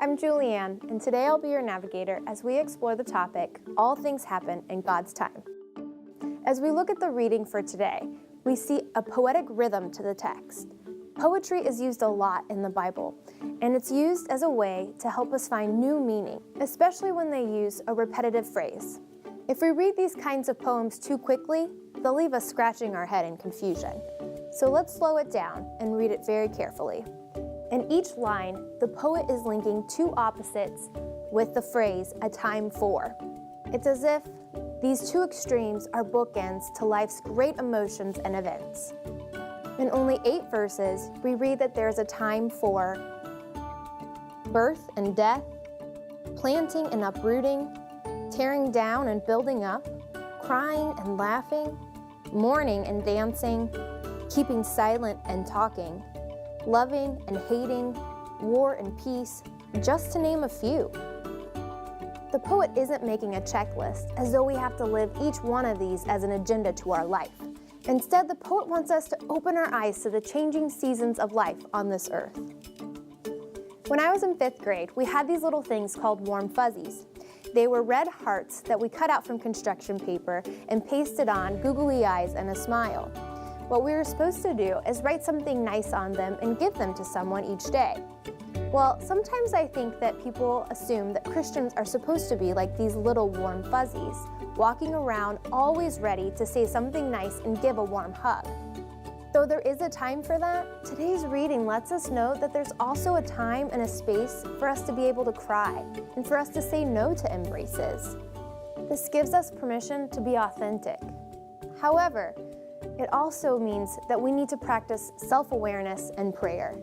I'm Julianne, and today I'll be your navigator as we explore the topic, All Things Happen in God's Time. As we look at the reading for today, we see a poetic rhythm to the text. Poetry is used a lot in the Bible, and it's used as a way to help us find new meaning, especially when they use a repetitive phrase. If we read these kinds of poems too quickly, they'll leave us scratching our head in confusion. So let's slow it down and read it very carefully. In each line, the poet is linking two opposites with the phrase, a time for. It's as if these two extremes are bookends to life's great emotions and events. In only 8 verses, we read that there is a time for birth and death, planting and uprooting, tearing down and building up, crying and laughing, mourning and dancing, keeping silent and talking, loving and hating, war and peace, just to name a few. The poet isn't making a checklist as though we have to live each one of these as an agenda to our life. Instead, the poet wants us to open our eyes to the changing seasons of life on this earth. When I was in 5th grade, we had these little things called warm fuzzies. They were red hearts that we cut out from construction paper and pasted on googly eyes and a smile. What we were supposed to do is write something nice on them and give them to someone each day. Well, sometimes I think that people assume that Christians are supposed to be like these little warm fuzzies, walking around always ready to say something nice and give a warm hug. Though there is a time for that, today's reading lets us know that there's also a time and a space for us to be able to cry and for us to say no to embraces. This gives us permission to be authentic. However, it also means that we need to practice self-awareness and prayer.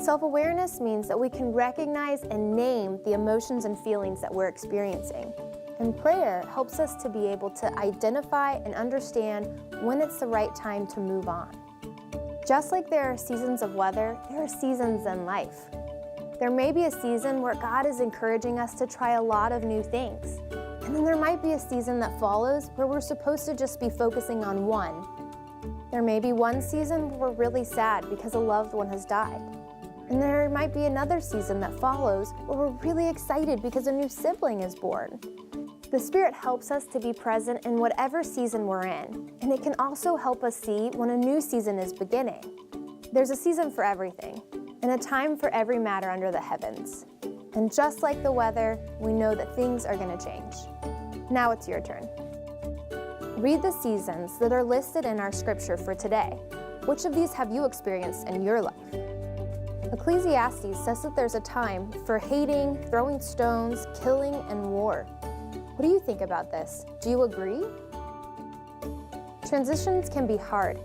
Self-awareness means that we can recognize and name the emotions and feelings that we're experiencing. And prayer helps us to be able to identify and understand when it's the right time to move on. Just like there are seasons of weather, there are seasons in life. There may be a season where God is encouraging us to try a lot of new things. And then there might be a season that follows where we're supposed to just be focusing on one. There may be one season where we're really sad because a loved one has died. And there might be another season that follows where we're really excited because a new sibling is born. The Spirit helps us to be present in whatever season we're in, and it can also help us see when a new season is beginning. There's a season for everything, and a time for every matter under the heavens. And just like the weather, we know that things are going to change. Now it's your turn. Read the seasons that are listed in our scripture for today. Which of these have you experienced in your life? Ecclesiastes says that there's a time for hating, throwing stones, killing, and war. What do you think about this? Do you agree? Transitions can be hard.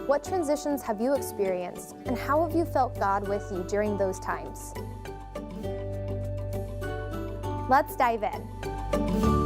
What transitions have you experienced, and how have you felt God with you during those times? Let's dive in.